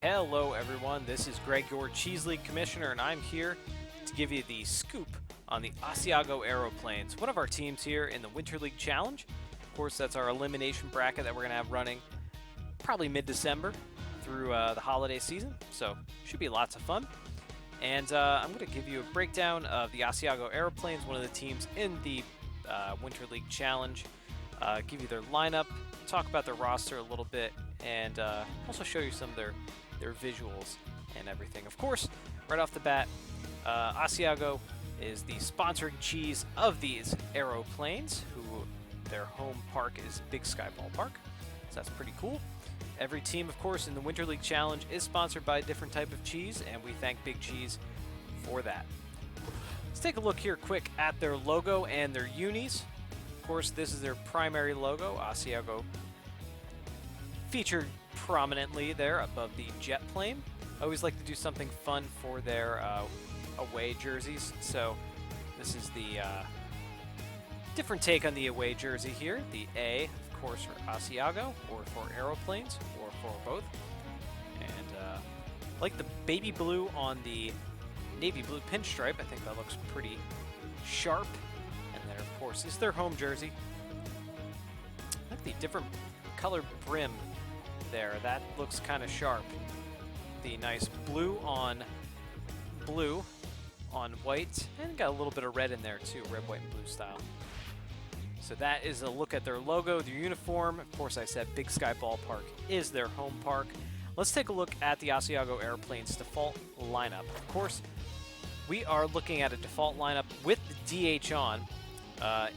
Hello everyone, this is Greg, your Cheese League Commissioner, and I'm here to give you the scoop on the Asiago Aeroplanes, one of our teams here in the Winter League Challenge. Of course, that's our elimination bracket that we're going to have running probably mid-December through the holiday season, so should be lots of fun. And I'm going to give you a breakdown of the Asiago Aeroplanes, one of the teams in the Winter League Challenge, give you their lineup, talk about their roster a little bit, and also show you some of their visuals and everything. Of course, right off the bat, Asiago is the sponsoring cheese of these aeroplanes, who their home park is Big Sky Ballpark, so that's pretty cool. Every team, of course, in the Winter League Challenge is sponsored by a different type of cheese, and we thank Big Cheese for that. Let's take a look here quick at their logo and their unis. Of course, this is their primary logo, Asiago, featured prominently there above the jet plane. I always like to do something fun for their away jerseys, so this is the different take on the away jersey here. The A, of course, for Asiago, or for aeroplanes, or for both. And like the baby blue on the navy blue pinstripe, I think that looks pretty sharp. And then, of course, is their home jersey. I like the different color brim there. That looks kind of sharp. The nice blue on white, and got a little bit of red in there too, red, white, and blue style. So that is a look at their logo, their uniform. Of course, I said Big Sky Ballpark is their home park. Let's take a look at the Asiago Aeroplanes default lineup. Of course, we are looking at a default lineup with the DH on.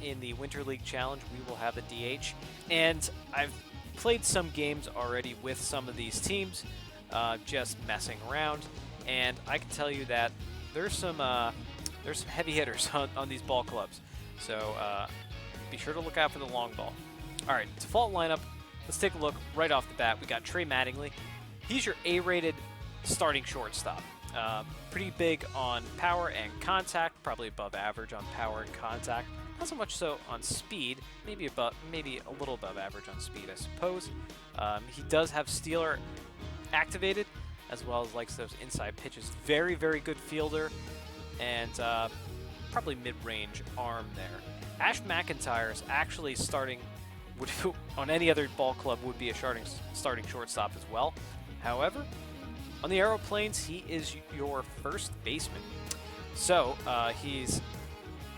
In the Winter League Challenge, we will have a DH, and I've played some games already with some of these teams, just messing around, and I can tell you that there's some heavy hitters on these ball clubs. So be sure to look out for the long ball. All right, default lineup. Let's take a look right off the bat. We got Trey Mattingly. He's your A-rated starting shortstop. Pretty big on power and contact, probably above average on power and contact. Not so much so on speed, maybe a little above average on speed, I suppose. He does have Stealer activated, as well as likes those inside pitches. Very, very good fielder, and probably mid-range arm there. Ash McIntyre is actually starting, on any other ball club, would be a starting shortstop as well. However, on the Aeroplanes, he is your first baseman. So he's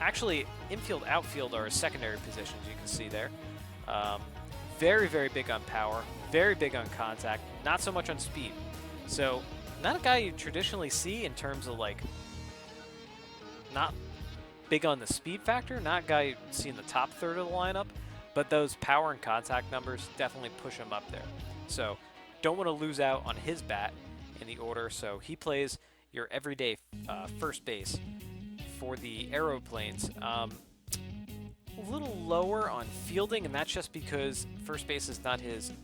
actually infield, outfield are his secondary positions, you can see there. Very, very big on power, very big on contact, not so much on speed. So not a guy you traditionally see in terms of like, not big on the speed factor, not a guy you see in the top third of the lineup, but those power and contact numbers definitely push him up there. So don't want to lose out on his bat in the order, so he plays your everyday first base for the Aeroplanes. A little lower on fielding, and that's just because first base is not his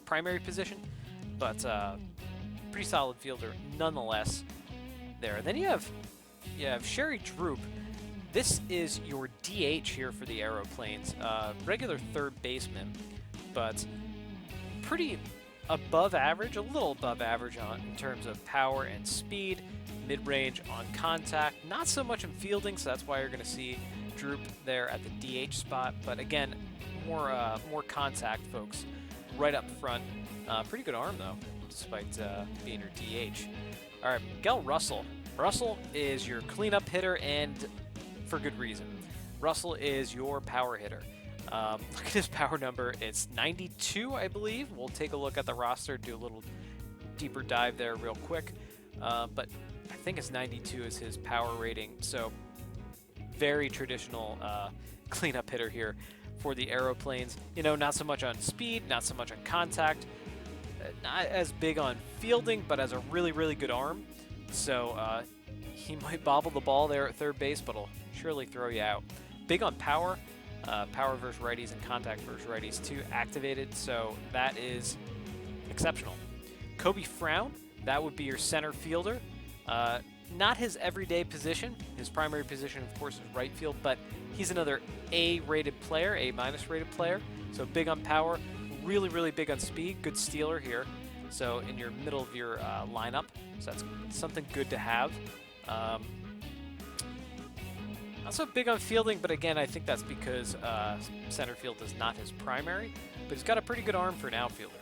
primary position, but pretty solid fielder nonetheless there. Then you have Sherry Droop. This is your DH here for the Aeroplanes. Regular third baseman, but pretty above average, a little above average in terms of power and speed, mid-range on contact, not so much in fielding, so that's why you're going to see Droop there at the DH spot. But again, more contact, folks, right up front. Pretty good arm though, despite being your DH. All right, Miguel Russell. Russell is your cleanup hitter, and for good reason. Russell is your power hitter. Look at his power number. It's 92, I believe. We'll take a look at the roster, do a little deeper dive there real quick. But I think it's 92 is his power rating. So very traditional cleanup hitter here for the Aeroplanes. You know, not so much on speed, not so much on contact, not as big on fielding, but has a really, really good arm. So he might bobble the ball there at third base, but he'll surely throw you out. Big on power. Power versus righties and contact versus righties too activated, so that is exceptional. Kobe Frown, that would be your center fielder. Not his everyday position. His primary position, of course, is right field, but he's another A-rated player, A- rated player. So big on power, really, really big on speed. Good stealer here. so in your middle of your lineup. So that's something good to have. Not so big on fielding, but again, I think that's because center field is not his primary, but he's got a pretty good arm for an outfielder.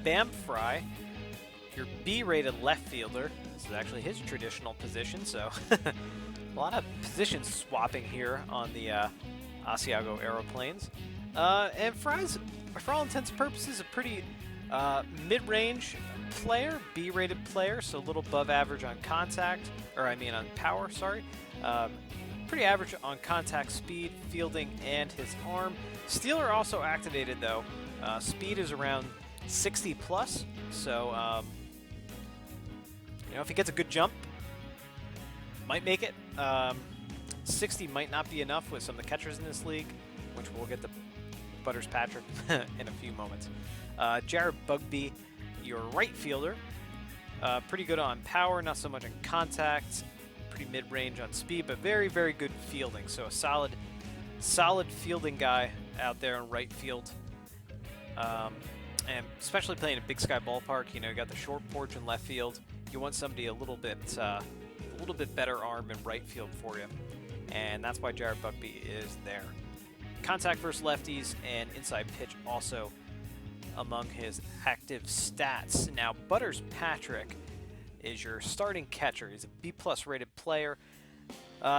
Bam Fry, your B-rated left fielder. This is actually his traditional position, so a lot of position swapping here on the Asiago Aeroplanes. And Fry's, for all intents and purposes, a pretty mid-range player, B-rated player, so a little above average on contact, or I mean on power, sorry. Pretty average on contact speed, fielding, and his arm. Stealer also activated though. Speed is around 60 plus, so you know, if he gets a good jump, might make it. 60 might not be enough with some of the catchers in this league, which we'll get to Butters Patrick in a few moments. Jared Bugby, your right fielder, pretty good on power, not so much on contact. Pretty mid-range on speed, but very, very good fielding. So a solid fielding guy out there in right field. And especially playing at Big Sky Ballpark, you know, you got the short porch in left field. You want somebody a little bit better arm in right field for you, and that's why Jared Bugby is there. Contact versus lefties and inside pitch also among his active stats. Now, Butters Patrick is your starting catcher. He's a B-plus rated player.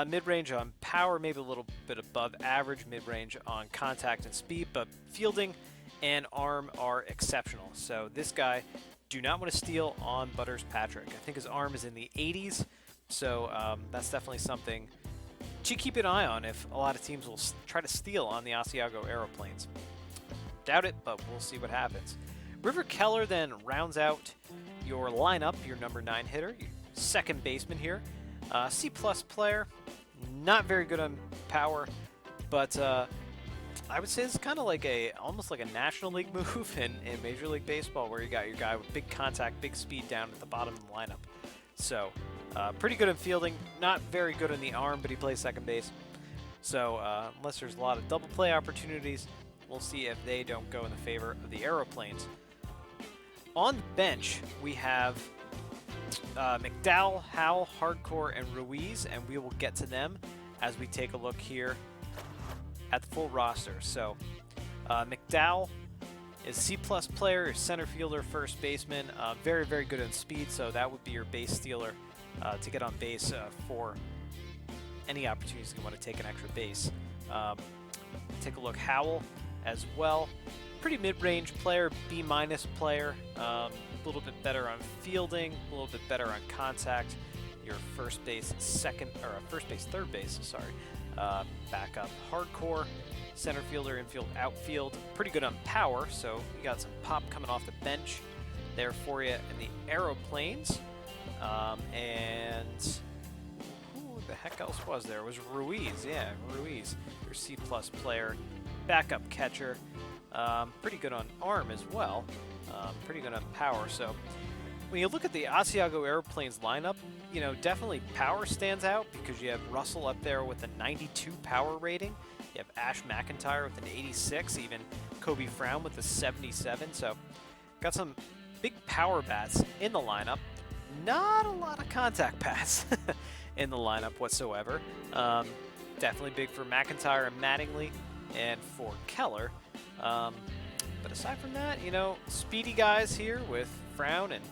Mid-range on power, maybe a little bit above average. Mid-range on contact and speed, but fielding and arm are exceptional. So this guy, do not want to steal on Butters Patrick. I think his arm is in the 80s, so that's definitely something to keep an eye on if a lot of teams will try to steal on the Asiago Aeroplanes. Doubt it, but we'll see what happens. River Keller then rounds out your lineup, your number 9 hitter, your second baseman here. C-plus player, not very good on power, but I would say it's kind of like almost like a National League move in Major League Baseball, where you got your guy with big contact, big speed down at the bottom of the lineup. So pretty good in fielding, not very good in the arm, but he plays second base. So unless there's a lot of double play opportunities, we'll see if they don't go in the favor of the Aeroplanes. On the bench, we have McDowell, Howell, Hardcore, and Ruiz, and we will get to them as we take a look here at the full roster. So McDowell is C-plus player, center fielder, first baseman, very, very good in speed, so that would be your base stealer to get on base for any opportunities you want to take an extra base. Take a look, Howell as well. Pretty mid-range player, B-minus player, a little bit better on fielding, a little bit better on contact. Your first base third base, sorry. Backup, Hardcore, center fielder, infield, outfield. Pretty good on power, so you got some pop coming off the bench there for you in the Aeroplanes. And who the heck else was there? It was Ruiz, yeah, Ruiz, your C-plus player, backup catcher. Pretty good on arm as well, pretty good on power. So when you look at the Asiago Aeroplanes lineup, you know, definitely power stands out because you have Russell up there with a 92 power rating. You have Ash McIntyre with an 86, even Kobe Frown with a 77. So got some big power bats in the lineup. Not a lot of contact bats in the lineup whatsoever. Definitely big for McIntyre and Mattingly and for Keller. But aside from that, you know, speedy guys here with Frown and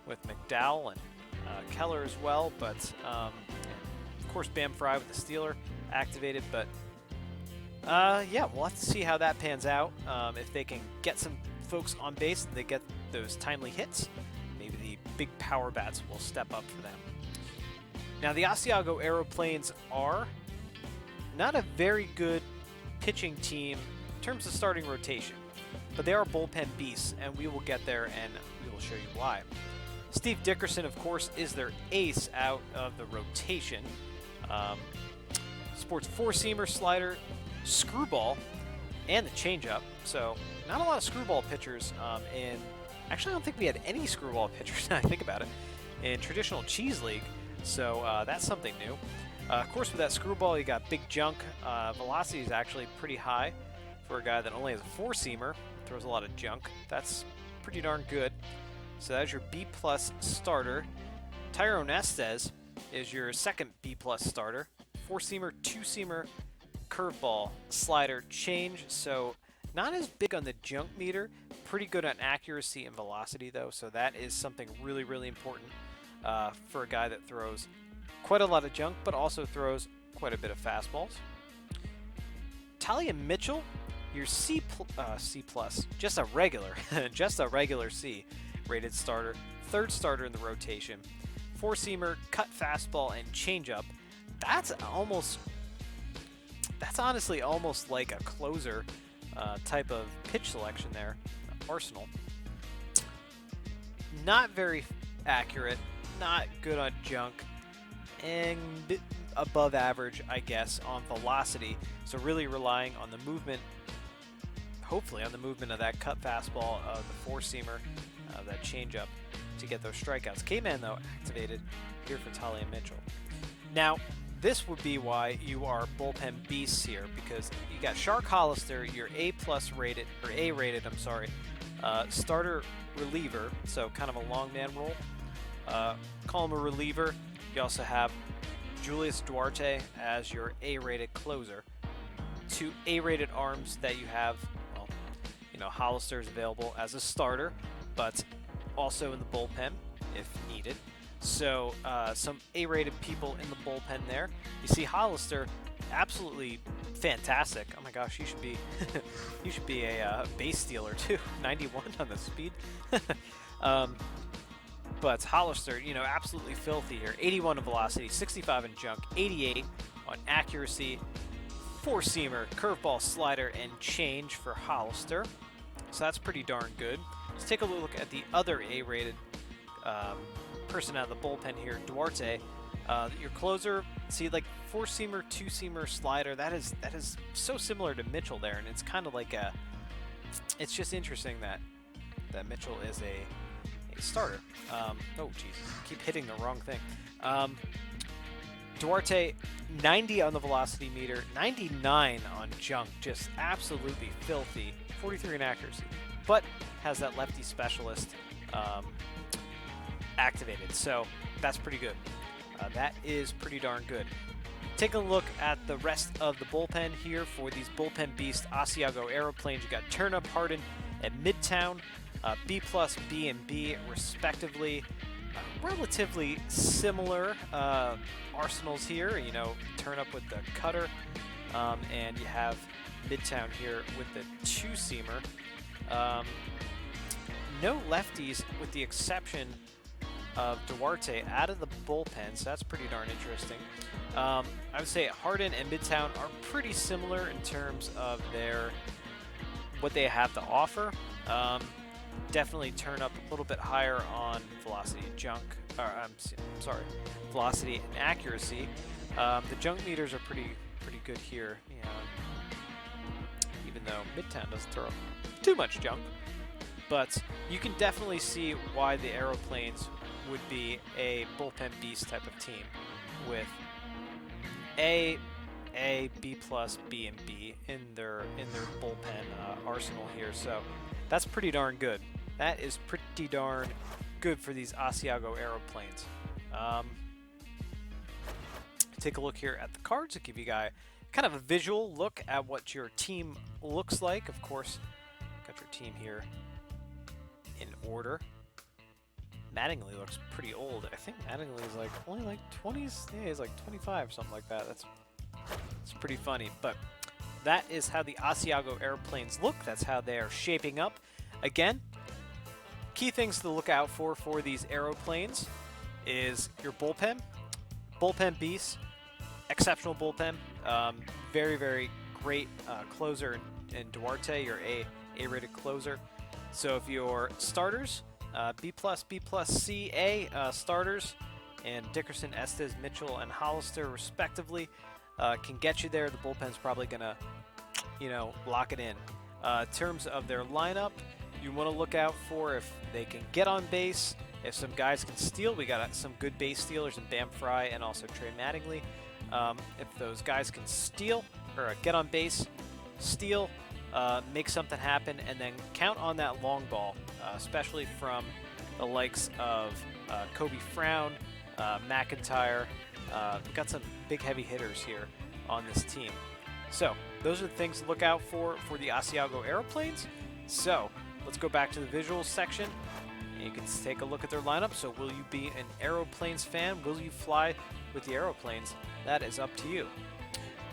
with McDowell and Keller as well. But of course, Bam Fry with the stealer activated. But yeah, we'll have to see how that pans out. If they can get some folks on base and they get those timely hits, maybe the big power bats will step up for them. Now, the Asiago Aeroplanes are not a very good pitching team in terms of starting rotation, but they are bullpen beasts, and we will get there and we will show you why. Steve Dickerson, of course, is their ace out of the rotation. Sports four-seamer, slider, screwball, and the changeup. So not a lot of screwball pitchers in. Actually, I don't think we had any screwball pitchers, now I think about it, in traditional Cheese League. So that's something new. Of course, with that screwball, you got big junk. Velocity is actually pretty high for a guy that only has a four-seamer, throws a lot of junk. That's pretty darn good. So that's your B+ starter. Tyrone Estes is your second B+ starter. 4-seamer, 2-seamer, curveball, slider, change. So not as big on the junk meter, pretty good on accuracy and velocity though. So that is something really, really important for a guy that throws quite a lot of junk, but also throws quite a bit of fastballs. Talia Mitchell, your C+, just a regular, just a regular C rated starter, third starter in the rotation, 4-seamer, cut fastball, and changeup. That's honestly almost like a closer type of pitch selection there. Arsenal. Not very accurate, not good on junk, and above average, I guess, on velocity. So really relying on the movement, hopefully on the movement of that cut fastball, the 4-seamer, that changeup to get those strikeouts. K-Man, though, activated here for Talia Mitchell. Now, this would be why you are bullpen beasts here, because you got Shark Hollister, your A+ rated, or A rated, I'm sorry, starter reliever, so kind of a long man role. Call him a reliever. You also have Julius Duarte as your A-rated closer. 2 A-rated arms that you have. Well, you know, Hollister is available as a starter, but also in the bullpen if needed. So some A-rated people in the bullpen there. You see Hollister, absolutely fantastic. Oh my gosh, you should be you should be a base stealer too. 91 on the speed. But Hollister, you know, absolutely filthy here. 81 on velocity, 65 in junk, 88 on accuracy, 4-seamer, curveball, slider, and change for Hollister. So that's pretty darn good. Let's take a look at the other A-rated person out of the bullpen here, Duarte. Your closer, see, like 4-seamer, 2-seamer, slider. That is so similar to Mitchell there, and it's kind of like a. It's just interesting that Mitchell is a starter. Oh Jesus, keep hitting the wrong thing. Duarte, 90 on the velocity meter, 99 on junk, just absolutely filthy. 43 in accuracy, but has that lefty specialist activated, so that's pretty good. That is pretty darn good. Take a look at the rest of the bullpen here for these bullpen beasts, Asiago Aeroplanes. You got Turnip, Harden at Midtown, B+, B, and B respectively. Relatively similar arsenals here. You know, Turnip with the cutter, and you have Midtown here with the 2-seamer. No lefties with the exception of Duarte out of the bullpen, so that's pretty darn interesting. I would say Harden and Midtown are pretty similar in terms of what they have to offer. Definitely turn up a little bit higher on velocity and junk. Velocity and accuracy. The junk meters are pretty good here. Even though Midtown doesn't throw too much junk, but you can definitely see why the Aeroplanes would be a bullpen beast type of team with A, B+, B, and B in their bullpen arsenal here. So that's pretty darn good. That is pretty darn good for these Asiago Aeroplanes. Take a look here at the cards to give you guys kind of a visual look at what your team looks like. Of course, got your team here in order. Mattingly looks pretty old. I think Mattingly is like only like 20s. Yeah, he's like 25, something like that. That's pretty funny. But that is how the Asiago Aeroplanes look. That's how they are shaping up. Again, key things to look out for these Aeroplanes is your bullpen. Bullpen beast, exceptional bullpen. Very, very great closer in Duarte, your A-rated closer. So if your starters, B+, C, A starters, and Dickerson, Estes, Mitchell, and Hollister, respectively, can get you there. The bullpen's probably going to, lock it in. In terms of their lineup, you want to look out for if they can get on base, if some guys can steal. We got some good base stealers in Bam Fry and also Trey Mattingly. If those guys can steal or get on base, steal, make something happen, and then count on that long ball, especially from the likes of Kobe Frown, McIntyre. We've got some big heavy hitters here on this team. So those are the things to look out for the Asiago Aeroplanes. So let's go back to the visuals section, and you can take a look at their lineup. So will you be an Aeroplanes fan? Will you fly with the Aeroplanes? That is up to you.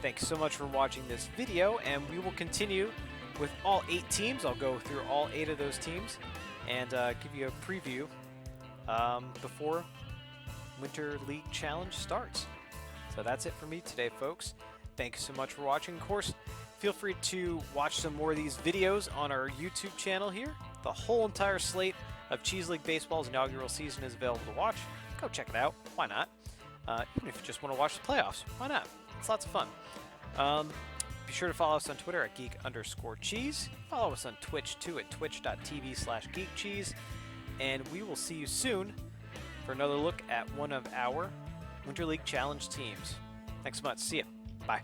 Thanks so much for watching this video, and we will continue with all 8 teams. I'll go through all 8 of those teams and give you a preview before Winter League Challenge starts. So that's it for me today, folks. Thank you so much for watching. Of course, feel free to watch some more of these videos on our YouTube channel here. The whole entire slate of Cheese League Baseball's inaugural season is available to watch. Go check it out. Why not? Even if you just want to watch the playoffs, why not? It's lots of fun. Be sure to follow us on Twitter at geek_cheese. Follow us on Twitch too at twitch.tv/geekcheese. And we will see you soon for another look at one of our Winter League Challenge teams. Thanks so much. See ya. Bye.